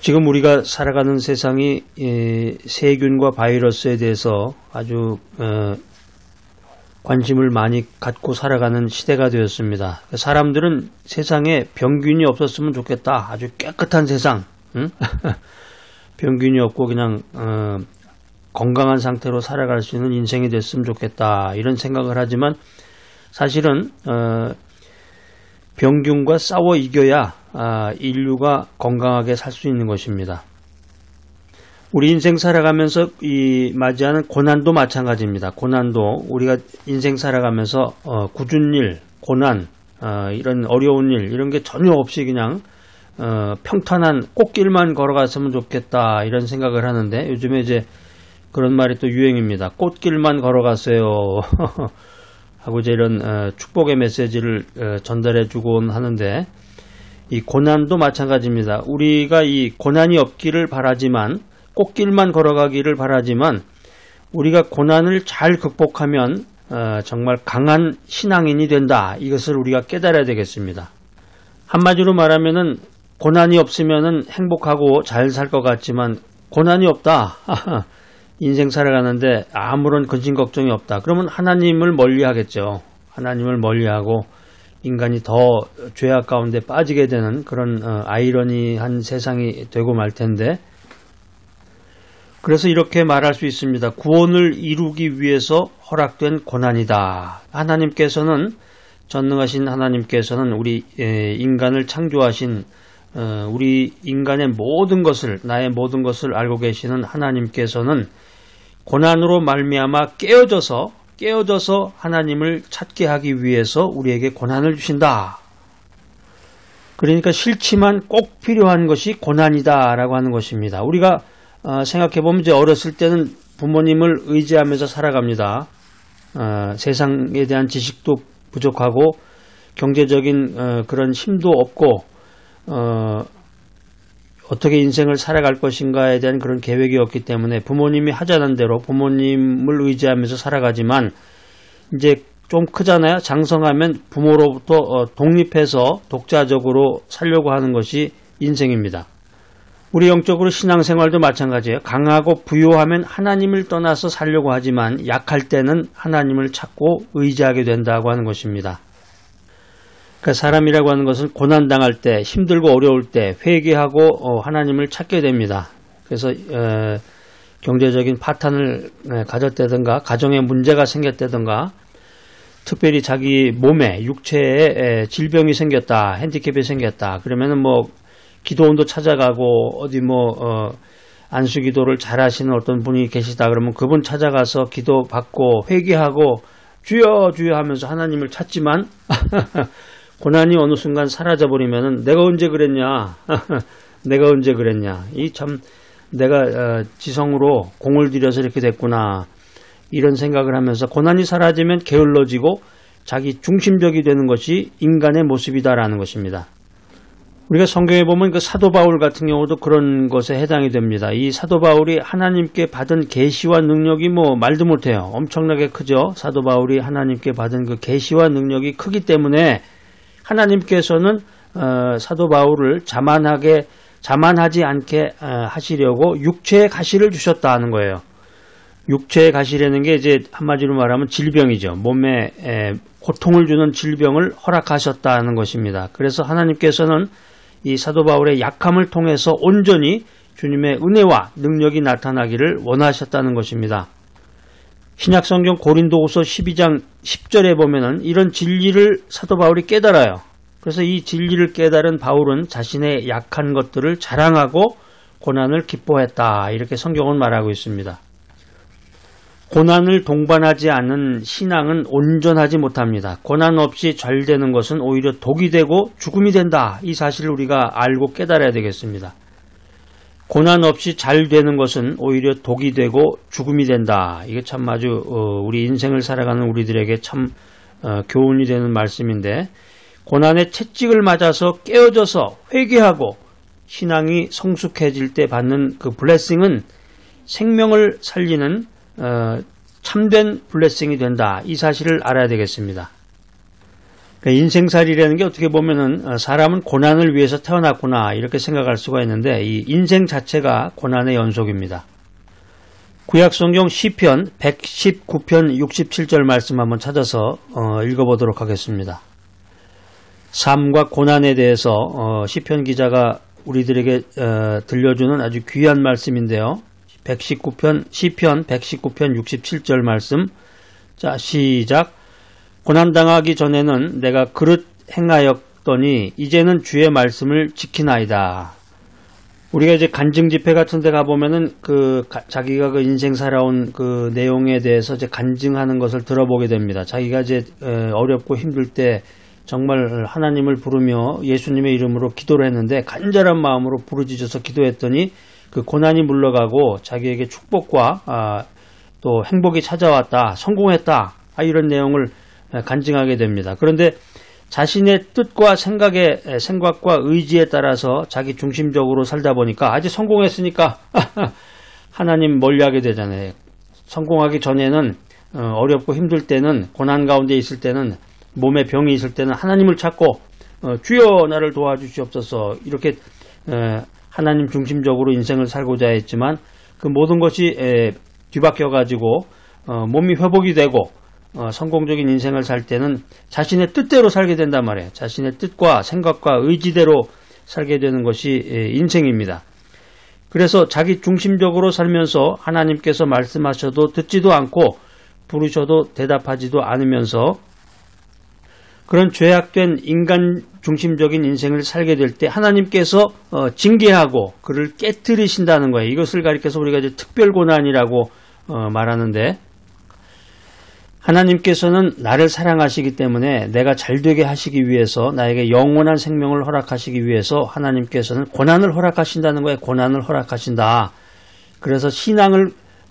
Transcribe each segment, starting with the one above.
지금 우리가 살아가는 세상이 세균과 바이러스에 대해서 아주 관심을 많이 갖고 살아가는 시대가 되었습니다. 사람들은 세상에 병균이 없었으면 좋겠다. 아주 깨끗한 세상, 응? 병균이 없고 그냥 건강한 상태로 살아갈 수 있는 인생이 됐으면 좋겠다. 이런 생각을 하지만 사실은 병균과 싸워 이겨야 인류가 건강하게 살 수 있는 것입니다. 우리 인생 살아가면서 맞이하는 고난도 마찬가지입니다. 고난도 우리가 인생 살아가면서 굳은 일, 고난, 이런 어려운 일 이런 게 전혀 없이 그냥 평탄한 꽃길만 걸어갔으면 좋겠다 이런 생각을 하는데 요즘에 이제 그런 말이 또 유행입니다. 꽃길만 걸어갔어요. 하고 이제 이런 축복의 메시지를 전달해 주곤 하는데 이 고난도 마찬가지입니다. 우리가 이 고난이 없기를 바라지만 꽃길만 걸어가기를 바라지만 우리가 고난을 잘 극복하면 정말 강한 신앙인이 된다. 이것을 우리가 깨달아야 되겠습니다. 한마디로 말하면은 고난이 없으면은 행복하고 잘 살 것 같지만 고난이 없다. 인생 살아가는데 아무런 근심 걱정이 없다. 그러면 하나님을 멀리하겠죠. 하나님을 멀리하고 인간이 더 죄악 가운데 빠지게 되는 그런 아이러니한 세상이 되고 말 텐데 그래서 이렇게 말할 수 있습니다. 구원을 이루기 위해서 허락된 고난이다. 하나님께서는 전능하신 하나님께서는 우리 인간을 창조하신 우리 인간의 모든 것을 나의 모든 것을 알고 계시는 하나님께서는 고난으로 말미암아 깨어져서 하나님을 찾게 하기 위해서 우리에게 고난을 주신다. 그러니까 싫지만 꼭 필요한 것이 고난이다 라고 하는 것입니다. 우리가 생각해보면 이제 어렸을 때는 부모님을 의지하면서 살아갑니다. 세상에 대한 지식도 부족하고 경제적인 그런 힘도 없고 어떻게 인생을 살아갈 것인가에 대한 그런 계획이 없기 때문에 부모님이 하자는 대로 부모님을 의지하면서 살아가지만 이제 좀 크잖아요. 장성하면 부모로부터 독립해서 독자적으로 살려고 하는 것이 인생입니다. 우리 영적으로 신앙생활도 마찬가지예요. 강하고 부유하면 하나님을 떠나서 살려고 하지만 약할 때는 하나님을 찾고 의지하게 된다고 하는 것입니다. 그러니까 사람이라고 하는 것은 고난당할 때, 힘들고 어려울 때 회개하고 하나님을 찾게 됩니다. 그래서 경제적인 파탄을 가졌다든가 가정에 문제가 생겼다든가 특별히 자기 몸에 육체에 질병이 생겼다, 핸디캡이 생겼다. 그러면은 뭐 기도원도 찾아가고 어디 안수기도를 잘하시는 어떤 분이 계시다 그러면 그분 찾아가서 기도 받고 회개하고 주여 주여 하면서 하나님을 찾지만 고난이 어느 순간 사라져버리면은 내가 언제 그랬냐 내가 언제 그랬냐 이 참 내가 지성으로 공을 들여서 이렇게 됐구나 이런 생각을 하면서 고난이 사라지면 게을러지고 자기 중심적이 되는 것이 인간의 모습이다라는 것입니다. 우리가 성경에 보면 그 사도 바울 같은 경우도 그런 것에 해당이 됩니다. 이 사도 바울이 하나님께 받은 계시와 능력이 말도 못해요. 엄청나게 크죠. 사도 바울이 하나님께 받은 그 계시와 능력이 크기 때문에 하나님께서는 사도 바울을 자만하지 않게 하시려고 육체의 가시를 주셨다 하는 거예요. 육체의 가시라는 게 이제 한마디로 말하면 질병이죠. 몸에 고통을 주는 질병을 허락하셨다는 것입니다. 그래서 하나님께서는 이 사도 바울의 약함을 통해서 온전히 주님의 은혜와 능력이 나타나기를 원하셨다는 것입니다. 신약성경 고린도후서 12장 10절에 보면은 이런 진리를 사도 바울이 깨달아요. 그래서 이 진리를 깨달은 바울은 자신의 약한 것들을 자랑하고 고난을 기뻐했다. 이렇게 성경은 말하고 있습니다. 고난을 동반하지 않은 신앙은 온전하지 못합니다. 고난 없이 잘 되는 것은 오히려 독이 되고 죽음이 된다. 이 사실을 우리가 알고 깨달아야 되겠습니다. 고난 없이 잘 되는 것은 오히려 독이 되고 죽음이 된다. 이게 참 아주 우리 인생을 살아가는 우리들에게 참 교훈이 되는 말씀인데 고난의 채찍을 맞아서 깨어져서 회개하고 신앙이 성숙해질 때 받는 그 블레싱은 생명을 살리는 참된 블레싱이 된다. 이 사실을 알아야 되겠습니다. 인생살이라는 게 어떻게 보면은 사람은 고난을 위해서 태어났구나 이렇게 생각할 수가 있는데 이 인생 자체가 고난의 연속입니다. 구약성경 시편 119편 67절 말씀 한번 찾아서 읽어보도록 하겠습니다. 삶과 고난에 대해서 시편 기자가 우리들에게 들려주는 아주 귀한 말씀인데요. 시편 119편 67절 말씀. 자, 시작. 고난당하기 전에는 내가 그릇 행하였더니 이제는 주의 말씀을 지키나이다. 우리가 이제 간증 집회 같은 데 가보면은 자기가 그 인생 살아온 그 내용에 대해서 이제 간증하는 것을 들어보게 됩니다. 자기가 이제 어렵고 힘들 때 정말 하나님을 부르며 예수님의 이름으로 기도를 했는데 간절한 마음으로 부르짖어서 기도했더니 그 고난이 물러가고 자기에게 축복과 또 행복이 찾아왔다, 성공했다, 이런 내용을 간증하게 됩니다. 그런데 자신의 뜻과 생각과 의지에 따라서 자기 중심적으로 살다 보니까 아직 성공했으니까 하나님 멀리하게 되잖아요. 성공하기 전에는 어렵고 힘들 때는 고난 가운데 있을 때는 몸에 병이 있을 때는 하나님을 찾고 주여 나를 도와주시옵소서 이렇게 하나님 중심적으로 인생을 살고자 했지만 그 모든 것이 뒤바뀌어 가지고 몸이 회복이 되고 성공적인 인생을 살 때는 자신의 뜻대로 살게 된단 말이에요. 자신의 뜻과 생각과 의지대로 살게 되는 것이 인생입니다. 그래서 자기 중심적으로 살면서 하나님께서 말씀하셔도 듣지도 않고 부르셔도 대답하지도 않으면서 그런 죄악된 인간 중심적인 인생을 살게 될 때 하나님께서 징계하고 그를 깨뜨리신다는 거예요. 이것을 가리켜서 우리가 이제 특별고난이라고 말하는데 하나님께서는 나를 사랑하시기 때문에 내가 잘되게 하시기 위해서 나에게 영원한 생명을 허락하시기 위해서 하나님께서는 고난을 허락하신다는 거예요. 고난을 허락하신다. 그래서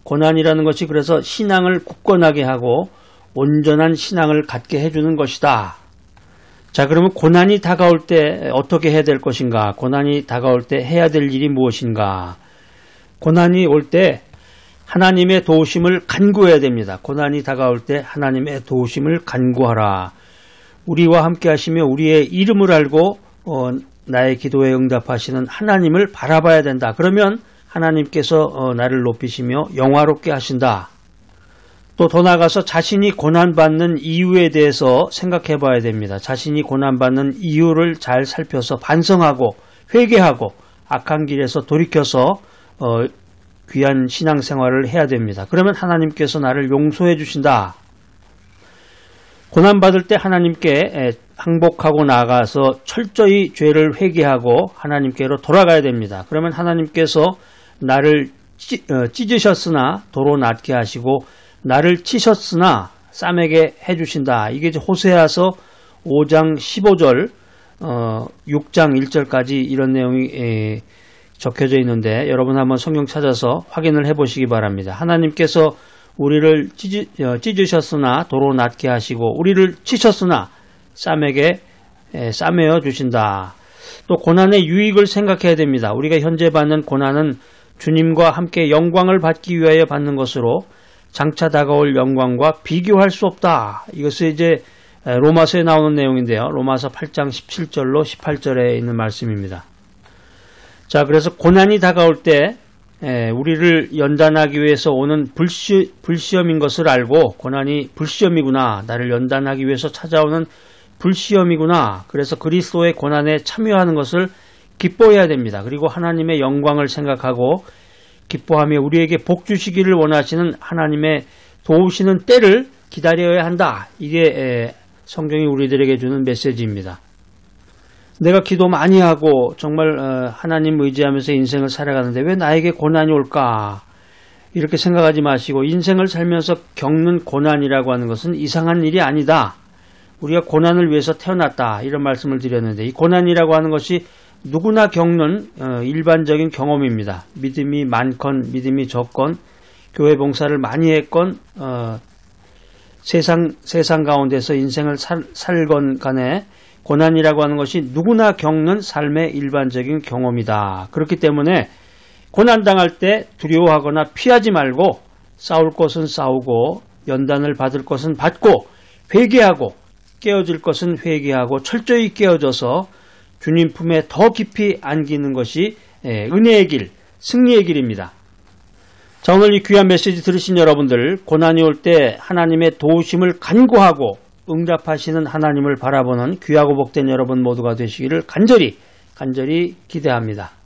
고난이라는 것이 그래서 신앙을 굳건하게 하고 온전한 신앙을 갖게 해주는 것이다. 자, 그러면 고난이 다가올 때 어떻게 해야 될 것인가? 고난이 다가올 때 해야 될 일이 무엇인가? 고난이 올 때 하나님의 도우심을 간구해야 됩니다. 고난이 다가올 때 하나님의 도우심을 간구하라. 우리와 함께 하시며 우리의 이름을 알고 나의 기도에 응답하시는 하나님을 바라봐야 된다. 그러면 하나님께서 나를 높이시며 영화롭게 하신다. 또 더 나아가서 자신이 고난받는 이유에 대해서 생각해 봐야 됩니다. 자신이 고난받는 이유를 잘 살펴서 반성하고 회개하고 악한 길에서 돌이켜서 귀한 신앙생활을 해야 됩니다. 그러면 하나님께서 나를 용서해 주신다. 고난받을 때 하나님께 항복하고 나아가서 철저히 죄를 회개하고 하나님께로 돌아가야 됩니다. 그러면 하나님께서 나를 찢으셨으나 도로 낫게 하시고 나를 치셨으나 싸매게 해주신다. 이게 이제 호세아서 5장 15절 6장 1절까지 이런 내용이 적혀져 있는데 여러분 한번 성경 찾아서 확인을 해보시기 바랍니다. 하나님께서 우리를 찢으셨으나 도로 낫게 하시고 우리를 치셨으나 싸매어 주신다. 또 고난의 유익을 생각해야 됩니다. 우리가 현재 받는 고난은 주님과 함께 영광을 받기 위하여 받는 것으로 장차 다가올 영광과 비교할 수 없다. 이것은 이제 로마서에 나오는 내용인데요. 로마서 8장 17절로 18절에 있는 말씀입니다. 자, 그래서 고난이 다가올 때 우리를 연단하기 위해서 오는 불시험인 것을 알고 고난이 불시험이구나. 나를 연단하기 위해서 찾아오는 불시험이구나. 그래서 그리스도의 고난에 참여하는 것을 기뻐해야 됩니다. 그리고 하나님의 영광을 생각하고 기뻐하며 우리에게 복 주시기를 원하시는 하나님의 도우시는 때를 기다려야 한다. 이게 성경이 우리들에게 주는 메시지입니다. 내가 기도 많이 하고 정말 하나님 의지하면서 인생을 살아가는데 왜 나에게 고난이 올까? 이렇게 생각하지 마시고 인생을 살면서 겪는 고난이라고 하는 것은 이상한 일이 아니다. 우리가 고난을 위해서 태어났다. 이런 말씀을 드렸는데 이 고난이라고 하는 것이 누구나 겪는 일반적인 경험입니다. 믿음이 많건 믿음이 적건 교회 봉사를 많이 했건 세상 가운데서 인생을 살건 간에 고난이라고 하는 것이 누구나 겪는 삶의 일반적인 경험이다. 그렇기 때문에 고난당할 때 두려워하거나 피하지 말고 싸울 것은 싸우고 연단을 받을 것은 받고 회개하고 깨어질 것은 회개하고 철저히 깨어져서 주님 품에 더 깊이 안기는 것이 은혜의 길, 승리의 길입니다. 자, 오늘 이 귀한 메시지 들으신 여러분들, 고난이 올 때 하나님의 도우심을 간구하고 응답하시는 하나님을 바라보는 귀하고 복된 여러분 모두가 되시기를 간절히 기대합니다.